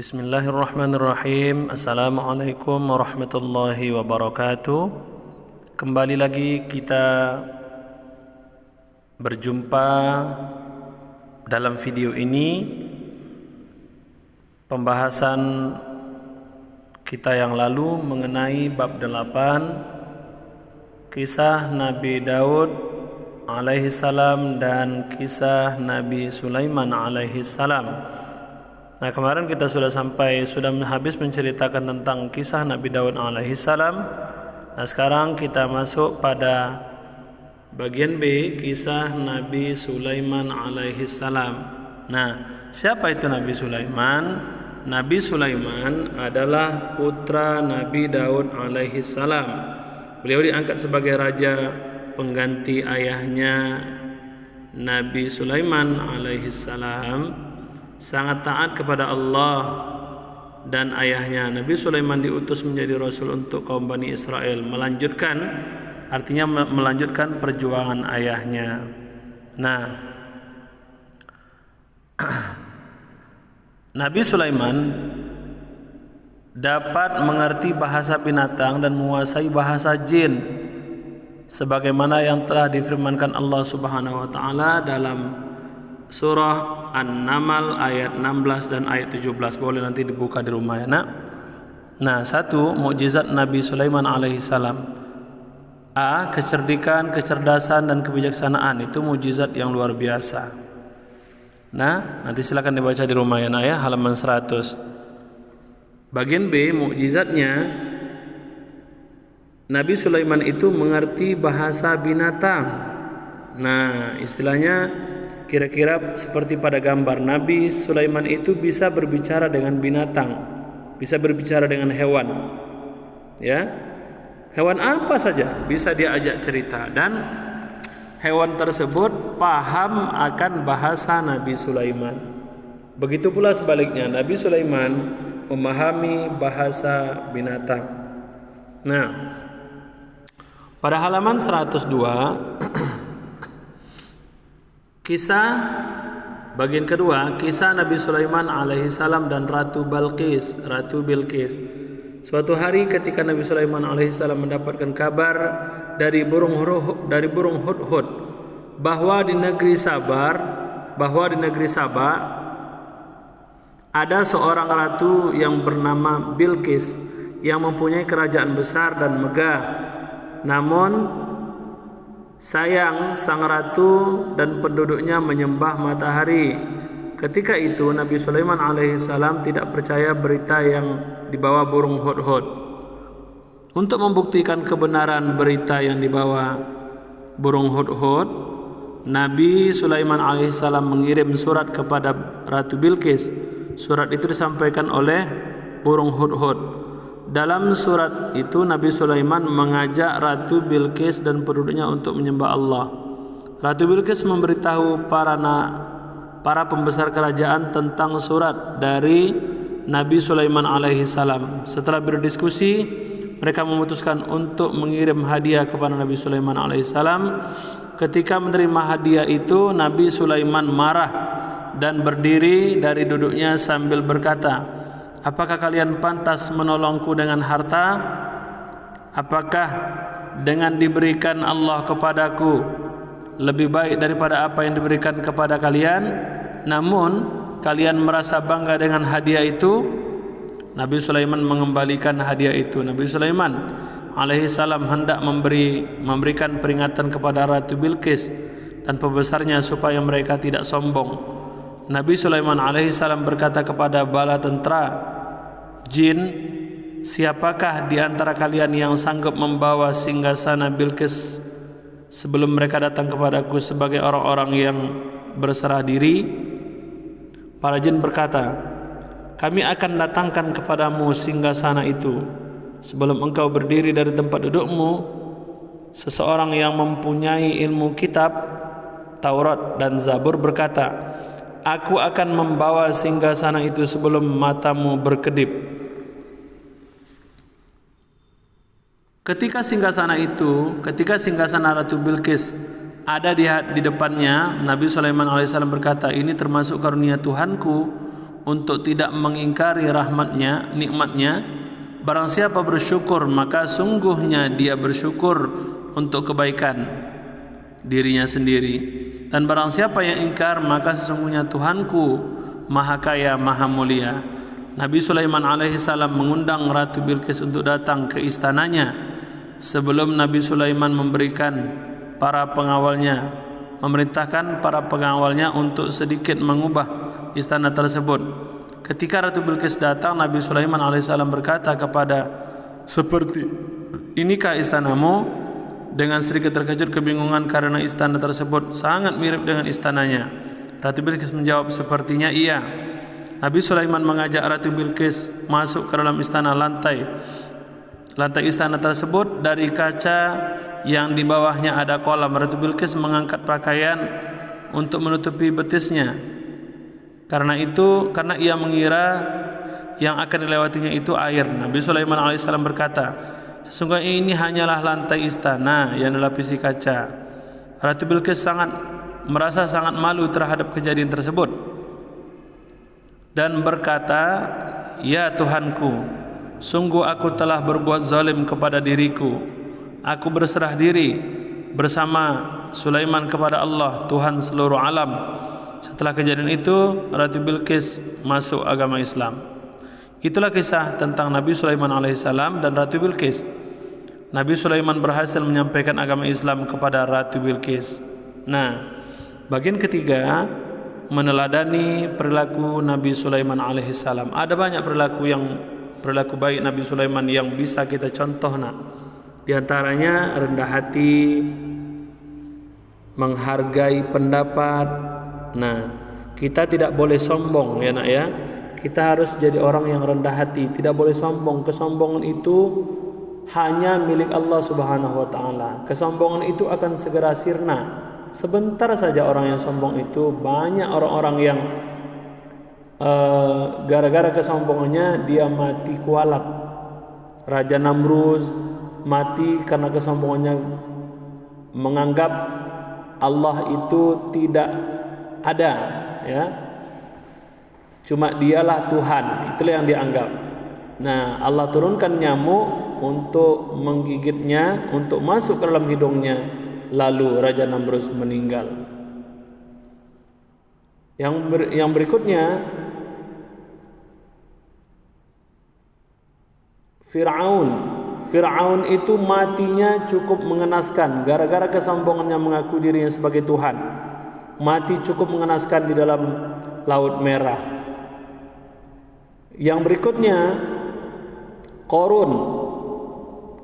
Bismillahirrahmanirrahim. Assalamualaikum warahmatullahi wabarakatuh. Kembali lagi kita berjumpa dalam video ini. Pembahasan kita yang lalu mengenai bab 8, kisah Nabi Daud alaihi salam dan kisah Nabi Sulaiman alaihi salam. Nah, kemarin kita sudah habis menceritakan tentang kisah Nabi Daud alaihi salam. Nah, sekarang kita masuk pada bagian B, kisah Nabi Sulaiman alaihi salam. Nah, siapa itu Nabi Sulaiman? Nabi Sulaiman adalah putra Nabi Daud alaihi salam. Beliau diangkat sebagai raja pengganti ayahnya Nabi Sulaiman alaihi salam. Sangat taat kepada Allah, dan ayahnya Nabi Sulaiman diutus menjadi rasul untuk kaum Bani Israel, melanjutkan perjuangan ayahnya. Nah, Nabi Sulaiman dapat mengerti bahasa binatang dan menguasai bahasa jin, sebagaimana yang telah difirmankan Allah Subhanahu wa taala dalam surah An-Naml ayat 16 dan ayat 17. Boleh nanti dibuka di rumah ya nak. Nah, satu mukjizat Nabi Sulaiman alaihi salam. A. Kecerdikan, kecerdasan dan kebijaksanaan. Itu mukjizat yang luar biasa. Nah, nanti silakan dibaca di rumah ya nak ya, halaman 100. Bagian B, mukjizatnya Nabi Sulaiman itu mengerti bahasa binatang. Nah, istilahnya kira-kira seperti pada gambar, Nabi Sulaiman itu bisa berbicara dengan binatang, bisa berbicara dengan hewan. Ya. Hewan apa saja bisa dia ajak cerita, dan hewan tersebut paham akan bahasa Nabi Sulaiman. Begitu pula sebaliknya, Nabi Sulaiman memahami bahasa binatang. Nah, pada halaman 102 kisah bagian kedua, kisah Nabi Sulaiman alaihi salam dan Ratu Bilqis. Suatu hari ketika Nabi Sulaiman alaihi salam mendapatkan kabar dari burung hudhud bahwa di negeri Sabah ada seorang ratu yang bernama Bilqis yang mempunyai kerajaan besar dan megah. Namun sayang, sang ratu dan penduduknya menyembah matahari. Ketika itu Nabi Sulaiman alaihi salam tidak percaya berita yang dibawa burung hudhud. Untuk membuktikan kebenaran berita yang dibawa burung hudhud, Nabi Sulaiman alaihi salam mengirim surat kepada Ratu Bilqis. Surat itu disampaikan oleh burung hudhud. Dalam surat itu Nabi Sulaiman mengajak Ratu Bilqis dan penduduknya untuk menyembah Allah. Ratu Bilqis memberitahu para pembesar kerajaan tentang surat dari Nabi Sulaiman alaihi salam. Setelah berdiskusi, mereka memutuskan untuk mengirim hadiah kepada Nabi Sulaiman alaihi salam. Ketika menerima hadiah itu, Nabi Sulaiman marah dan berdiri dari duduknya sambil berkata, "Apakah kalian pantas menolongku dengan harta? Apakah dengan diberikan Allah kepadaku lebih baik daripada apa yang diberikan kepada kalian? Namun kalian merasa bangga dengan hadiah itu?" Nabi Sulaiman mengembalikan hadiah itu. Nabi Sulaiman alaihi salam hendak memberikan peringatan kepada Ratu Bilqis dan pembesarnya supaya mereka tidak sombong. Nabi Sulaiman alaihi salam berkata kepada bala tentara jin, "Siapakah di antara kalian yang sanggup membawa singgasana Bilqis sebelum mereka datang kepadaku sebagai orang-orang yang berserah diri?" Para jin berkata, "Kami akan datangkan kepadamu singgasana itu. Sebelum engkau berdiri dari tempat dudukmu, seseorang yang mempunyai ilmu kitab, Taurat dan Zabur berkata, Aku akan membawa singgasana itu sebelum matamu berkedip." Ketika singgasana Ratu Bilqis ada di depannya, Nabi Sulaiman alaihissalam berkata, "Ini termasuk karunia Tuhanku untuk tidak mengingkari rahmatnya, nikmatnya. Barang siapa bersyukur, maka sungguhnya dia bersyukur untuk kebaikan dirinya sendiri. Dan barang siapa yang ingkar, maka sesungguhnya Tuhanku Maha Kaya, Maha Mulia. Nabi Sulaiman alaihissalam mengundang Ratu Bilqis untuk datang ke istananya. Sebelum Nabi Sulaiman memerintahkan para pengawalnya untuk sedikit mengubah istana tersebut. Ketika Ratu Bilqis datang, Nabi Sulaiman alaihissalam berkata kepada, "Seperti inikah istanamu?" Dengan sedikit terkejut kebingungan karena istana tersebut sangat mirip dengan istananya. Ratu Bilqis menjawab, "Sepertinya iya." Nabi Sulaiman mengajak Ratu Bilqis masuk ke dalam istana. Lantai istana tersebut dari kaca yang di bawahnya ada kolam. Ratu Bilqis mengangkat pakaian untuk menutupi betisnya. Karena ia mengira yang akan dilewatinya itu air. Nabi Sulaiman alaihissalam berkata, "Sesungguhnya ini hanyalah lantai istana yang dilapisi kaca." Ratu Bilqis merasa sangat malu terhadap kejadian tersebut dan berkata, "Ya Tuhanku, sungguh aku telah berbuat zalim kepada diriku. Aku berserah diri bersama Sulaiman kepada Allah, Tuhan seluruh alam." Setelah kejadian itu, Ratu Bilqis masuk agama Islam. Itulah kisah tentang Nabi Sulaiman alaihissalam dan Ratu Bilqis. Nabi Sulaiman berhasil menyampaikan agama Islam kepada Ratu Bilqis. Nah, bagian ketiga, meneladani perilaku Nabi Sulaiman alaihissalam. Ada banyak perilaku baik Nabi Sulaiman yang bisa kita contoh. Di antaranya rendah hati, menghargai pendapat. Kita tidak boleh sombong ya nak ya. Kita harus jadi orang yang rendah hati, tidak boleh sombong. Kesombongan itu hanya milik Allah Subhanahu wa taala. Kesombongan itu akan segera sirna. Sebentar saja orang yang sombong itu, banyak orang-orang yang gara-gara kesombongannya dia mati kualat. Raja Namrus mati karena kesombongannya, menganggap Allah itu tidak ada, ya. Cuma dialah Tuhan, itulah yang dianggap. Nah, Allah turunkan nyamuk untuk menggigitnya, untuk masuk ke dalam hidungnya, lalu Raja Namrus meninggal. Yang berikutnya, Fir'aun itu matinya cukup mengenaskan gara-gara kesombongannya mengaku dirinya sebagai Tuhan. Mati cukup mengenaskan di dalam Laut Merah. Yang berikutnya,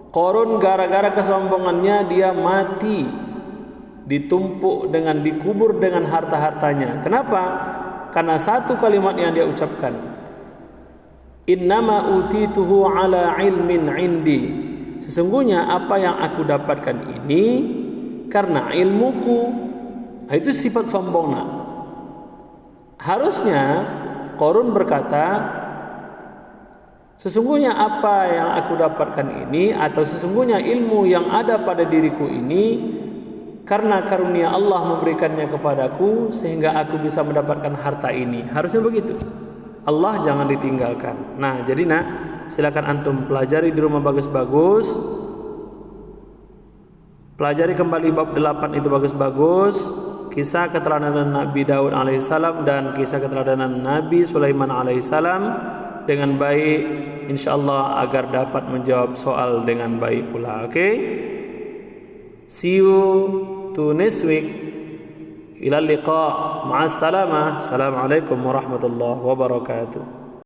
Qarun gara-gara kesombongannya dia mati, dikubur dengan harta-hartanya. Kenapa? Karena satu kalimat yang dia ucapkan, "Innama utituhu ala ilmin indi." Sesungguhnya apa yang aku dapatkan ini karena ilmuku. Itu sifat sombong. Harusnya Qarun berkata, sesungguhnya apa yang aku dapatkan ini, atau sesungguhnya ilmu yang ada pada diriku ini karena karunia Allah memberikannya kepadaku sehingga aku bisa mendapatkan harta ini. Harusnya begitu. Allah jangan ditinggalkan. Nah, jadi silakan antum pelajari di rumah bagus-bagus. Pelajari kembali bab 8 itu bagus-bagus. Kisah keteladanan Nabi Daud alaihissalam dan kisah keteladanan Nabi Sulaiman alaihissalam dengan baik, insyaallah, agar dapat menjawab soal dengan baik pula. Okay? See you to next week. Ila liqa. Ma'as salamah. Assalamualaikum warahmatullahi wabarakatuh.